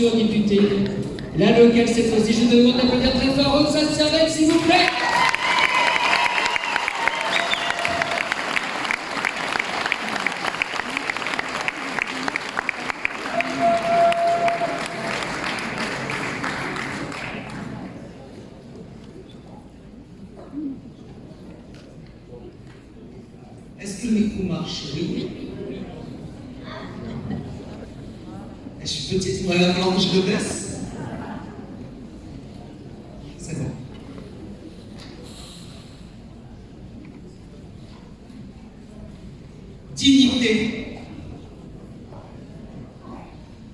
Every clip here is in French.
futurs députés. La locale cette fois-ci, je demande d'applaudir très fort Roxane Servette, s'il vous plaît. Est-ce que le micro marche? Oui. Je suis petite, il va falloir que je le baisse. C'est bon. Dignité.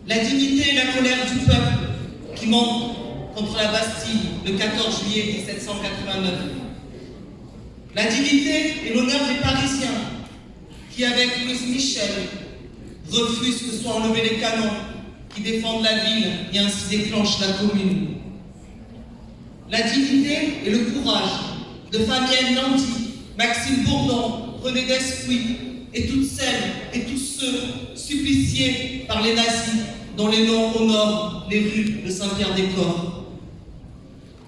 La dignité et la colère du peuple qui monte contre la Bastille le 14 juillet 1789. La dignité et l'honneur des Parisiens qui, avec Louis Michel, refusent que soient enlevés les canons qui défendent la ville et ainsi déclenchent la commune. La dignité et le courage de Fabienne Lanty, Maxime Bourdon, René Despuy et toutes celles et tous ceux suppliciés par les nazis dont les noms honorent les rues de Saint-Pierre-des-Corps.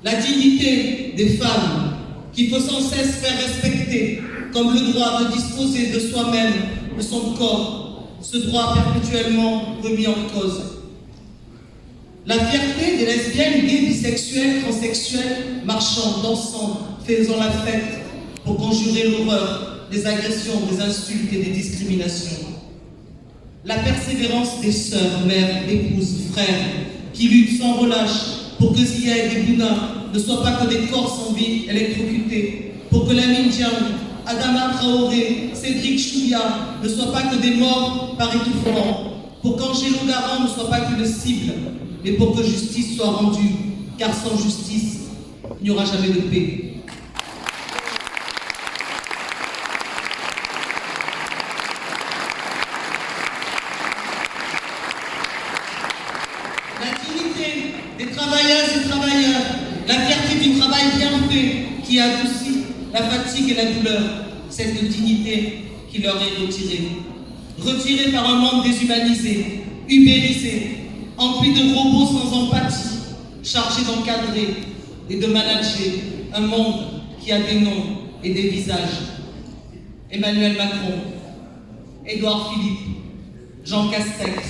La dignité des femmes qu'il faut sans cesse faire respecter comme le droit de disposer de soi-même, de son corps, ce droit perpétuellement remis en cause. La fierté des lesbiennes, gays, bisexuelles, transsexuelles, marchant, dansant, faisant la fête pour conjurer l'horreur des agressions, des insultes et des discriminations. La persévérance des sœurs, mères, épouses, frères, qui luttent sans relâche pour que Ziyad et Bouna ne soient pas que des corps sans vie électrocutés, pour que Lamine Diagne, Adama Traoré, Cédric Chouia ne soient pas que des morts par étouffement, pour qu'Angelo Garand ne soit pas qu'une cible, mais pour que justice soit rendue, car sans justice, il n'y aura jamais de paix. La dignité des travailleuses et travailleurs, la fierté du travail bien fait qui adoucit la fatigue et la douleur, cette dignité qui leur est retirée. Retirée par un monde déshumanisé, ubérisé, empli de robots sans empathie, chargés d'encadrer et de manager un monde qui a des noms et des visages. Emmanuel Macron, Édouard Philippe, Jean Castex,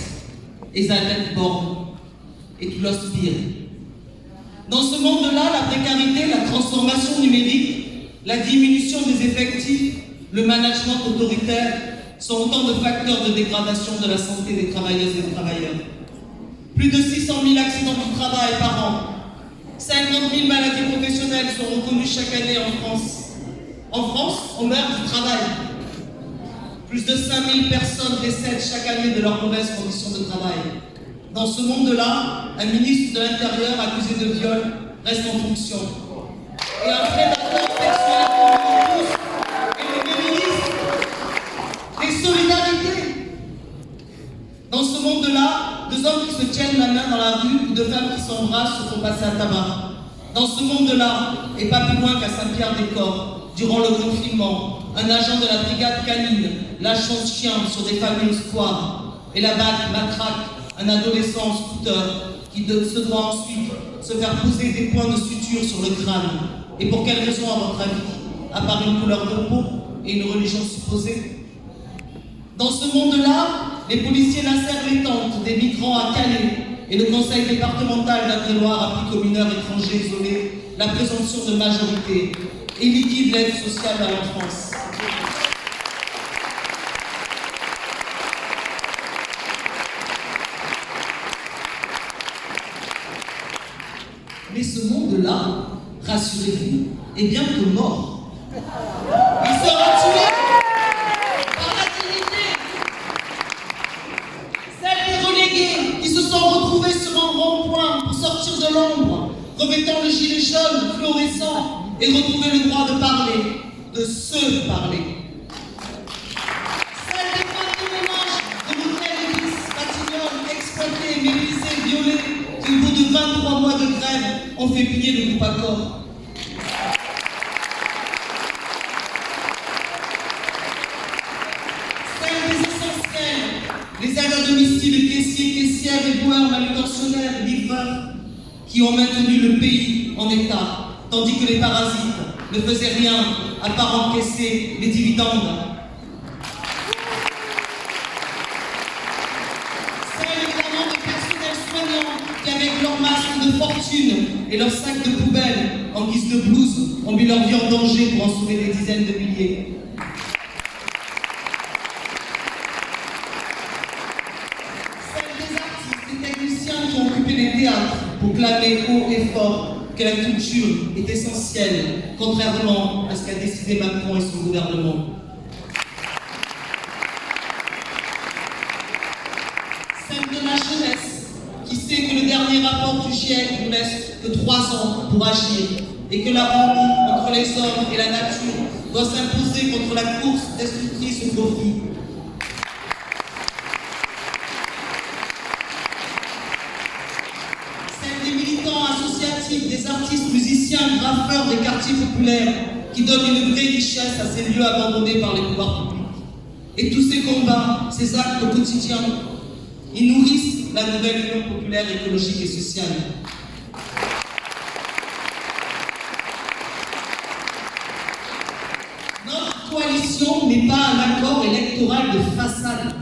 Elisabeth Borne et tout l'Ospire. Dans ce monde-là, la précarité, la transformation numérique, la diminution des effectifs, le management autoritaire sont autant de facteurs de dégradation de la santé des travailleuses et des travailleurs. Plus de 600 000 accidents du travail par an, 50 000 maladies professionnelles sont reconnues chaque année en France. En France, on meurt du travail. Plus de 5 000 personnes décèdent chaque année de leurs mauvaises conditions de travail. Dans ce monde-là, un ministre de l'Intérieur accusé de viol reste en fonction. Et un prédateur sexuel pour tous est le ministre des solidarités. Dans ce monde-là, deux hommes qui se tiennent la main dans la rue ou deux femmes qui s'embrassent se font passer à tabac. Dans ce monde-là, et pas plus loin qu'à Saint-Pierre-des-Corps, durant le confinement, un agent de la brigade canine lâche son chien sur des familles au square et la batte matraque un adolescent en scooter qui se doit ensuite se faire poser des points de suture sur le crâne. Et pour quelle raison, à votre avis? À part une couleur de peau et une religion supposée? Dans ce monde-là, les policiers lacèrent les tentes des migrants à Calais et le conseil départemental d'Indre-et-Loire applique aux mineurs étrangers isolés la présomption de majorité et liquide l'aide sociale à l'enfance. Mais ce monde-là, rassurez-vous, est bientôt mort. Il sera tué par la dignité. Celles des relégués qui se sont retrouvées sur un rond-point pour sortir de l'ombre, revêtant le gilet jaune fluorescent et retrouver le droit de parler, de se parler. Celles des femmes de ménage, de Roussel-Lévis, Matignon, exploitées, méprisées, violées, qui au bout de 23 mois de grève ont fait plier le groupe Accor. Celles des essentiels, les aides à domicile, les caissiers, caissières, les boueurs, manutentionnaires, livreurs qui ont maintenu le pays en état, tandis que les parasites ne faisaient rien à part encaisser les dividendes. Celles évidemment des personnels soignants qui, avec leur masque de fortune et leur sac de poubelle en guise de blouse, ont mis leur vie en danger pour en sauver des dizaines de milliers. Qui ont occupé les théâtres pour clamer haut et fort que la culture est essentielle, contrairement à ce qu'a décidé Macron et son gouvernement. Celle de la jeunesse, qui sait que le dernier rapport du GIEC nous laisse que 3 ans pour agir et que la harmonie entre les hommes et la nature doit s'imposer contre la course destructrice au profit. Des militants associatifs, des artistes, musiciens, graffeurs des quartiers populaires qui donnent une vraie richesse à ces lieux abandonnés par les pouvoirs publics. Et tous ces combats, ces actes au quotidien, ils nourrissent la nouvelle Union populaire écologique et sociale. Notre coalition n'est pas un accord électoral de façade.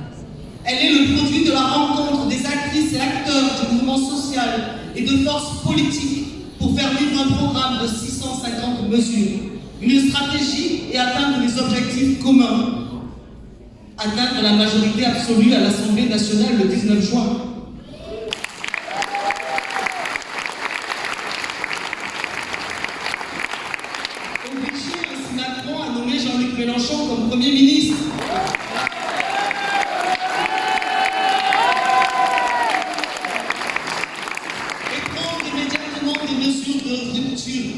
Elle est le produit de la rencontre des actrices et acteurs du mouvement social et de forces politiques pour faire vivre un programme de 650 mesures, une stratégie et atteindre des objectifs communs. Atteindre la majorité absolue à l'Assemblée nationale le 19 juin. Obliger ainsi Macron à nommer Jean-Luc Mélenchon comme Premier ministre. Des mesures de rupture.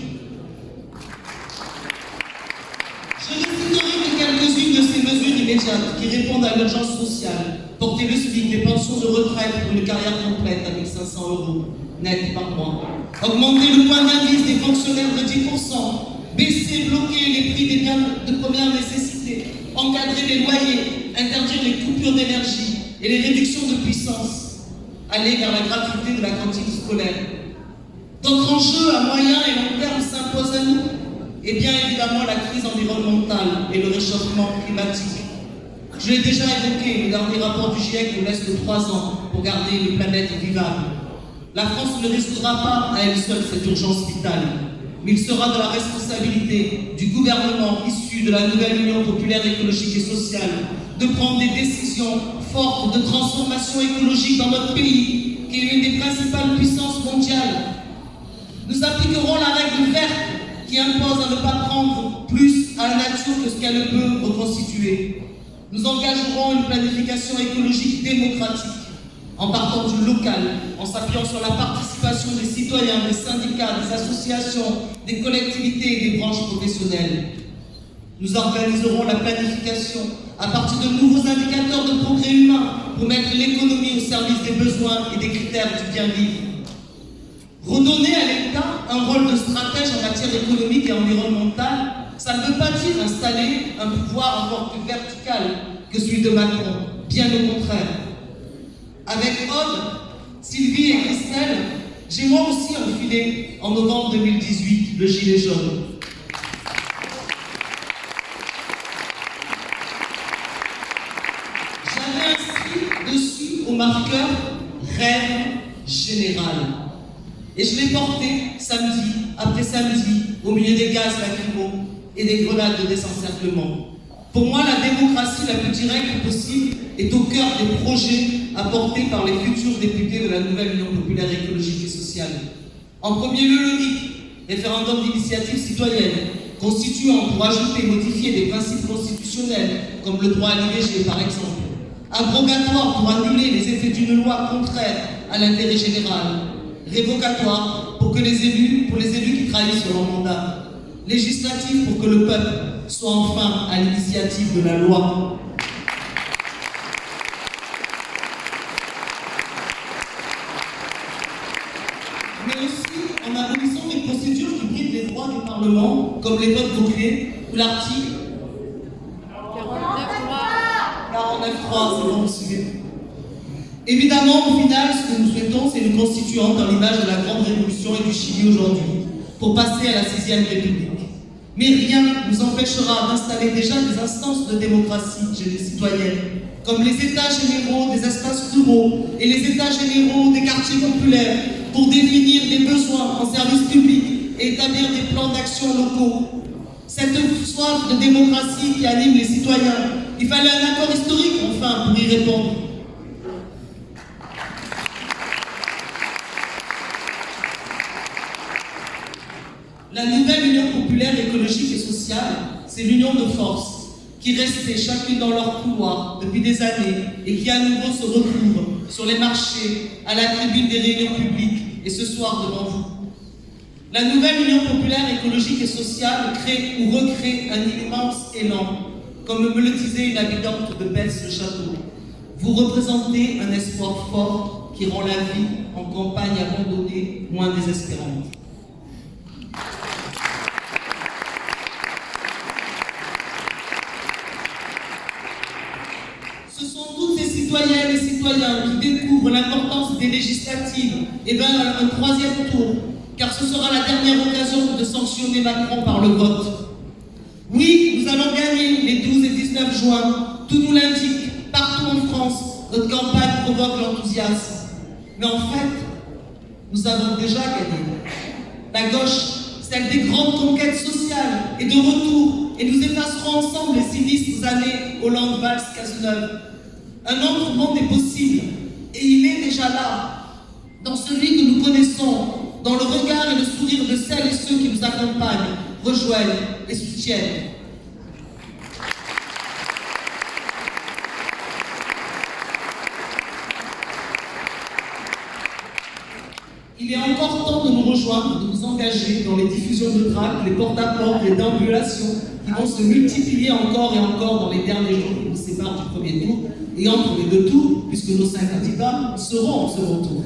Je ne citerai que quelques-unes de ces mesures immédiates qui répondent à l'urgence sociale. Porter le SMIC, les pensions de retraite pour une carrière complète avec 500 € net par mois. Augmenter le point d'indice des fonctionnaires de 10%. Baisser, bloquer les prix des biens de première nécessité. Encadrer les loyers. Interdire les coupures d'énergie et les réductions de puissance. Aller vers la gratuité de la cantine scolaire. D'autres enjeux à moyen et long terme s'imposent à nous. Et bien évidemment la crise environnementale et le réchauffement climatique. Je l'ai déjà évoqué, le dernier rapport du GIEC nous laisse que 3 ans pour garder une planète vivable. La France ne résoudra pas à elle seule cette urgence vitale, mais il sera de la responsabilité du gouvernement issu de la nouvelle Union populaire écologique et sociale de prendre des décisions fortes de transformation écologique dans notre pays, qui est l'une des principales puissances mondiales. Nous appliquerons la règle verte qui impose à ne pas prendre plus à la nature que ce qu'elle peut reconstituer. Nous engagerons une planification écologique démocratique en partant du local, en s'appuyant sur la participation des citoyens, des syndicats, des associations, des collectivités et des branches professionnelles. Nous organiserons la planification à partir de nouveaux indicateurs de progrès humain pour mettre l'économie au service des besoins et des critères du bien vivre. Redonner à l'État un rôle de stratège en matière économique et environnementale, ça ne veut pas dire installer un pouvoir encore plus vertical que celui de Macron, bien au contraire. Avec Aude, Sylvie et Christelle, j'ai moi aussi enfilé en novembre 2018 le gilet jaune. J'avais inscrit dessus au marqueur « Rêve général ». Et je l'ai porté samedi après samedi au milieu des gaz lacrymaux et des grenades de désencerclement. Pour moi, la démocratie la plus directe possible est au cœur des projets apportés par les futurs députés de la nouvelle Union populaire écologique et sociale. En premier lieu, le RIC, référendum d'initiative citoyenne, constituant pour ajouter et modifier des principes constitutionnels, comme le droit à l'IVG par exemple. Abrogatoire pour annuler les effets d'une loi contraire à l'intérêt général. Révocatoire pour les élus qui trahissent leur mandat. Législatif pour que le peuple soit enfin à l'initiative de la loi. Mais aussi en abolissant les procédures qui brident les droits du Parlement, comme les votes boucliers ou l'article 49.3, c'est bon, vous suivez. Évidemment, au final, ce que nous souhaitons, c'est nous constituant dans l'image de la grande révolution et du Chili aujourd'hui, pour passer à la 6e République. Mais rien ne nous empêchera d'installer déjà des instances de démocratie citoyenne, comme les états généraux des espaces ruraux et les états généraux des quartiers populaires, pour définir des besoins en services publics et établir des plans d'action locaux. Cette soif de démocratie qui anime les citoyens, il fallait un accord historique enfin pour y répondre. La nouvelle Union populaire écologique et sociale, c'est l'union de forces qui restaient chacune dans leur couloir depuis des années et qui à nouveau se retrouvent sur les marchés, à la tribune des réunions publiques et ce soir devant vous. La nouvelle Union populaire écologique et sociale crée ou recrée un immense élan, comme me le disait une habitante de Besse-le-Château. Vous représentez un espoir fort qui rend la vie en campagne abandonnée moins désespérante. Ce sont toutes ces citoyennes et citoyens qui découvrent l'importance des législatives et vers un 3e tour, car ce sera la dernière occasion de sanctionner Macron par le vote. Oui, nous allons gagner les 12 et 19 juin, tout nous l'indique, partout en France, notre campagne provoque l'enthousiasme. Mais en fait, nous avons déjà gagné. La gauche, celle des grandes conquêtes sociales, est de retour et nous effacerons ensemble les sinistres années Hollande-Valls-Cazeneuve. Un autre monde est possible et il est déjà là, dans celui que nous connaissons, dans le regard et le sourire de celles et ceux qui nous accompagnent, rejoignent et soutiennent. Il est encore temps de nous rejoindre, de nous engager dans les diffusions de tracts, les porte-à-porte, les déambulations qui vont se multiplier encore et encore dans les derniers jours qui nous séparent du premier tour et entre les deux tours, puisque nos 5 candidats seront au second tour.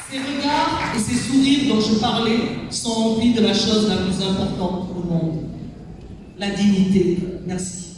Ces regards et ces sourires dont je parlais sont remplis de la chose la plus importante au monde, la dignité. Merci.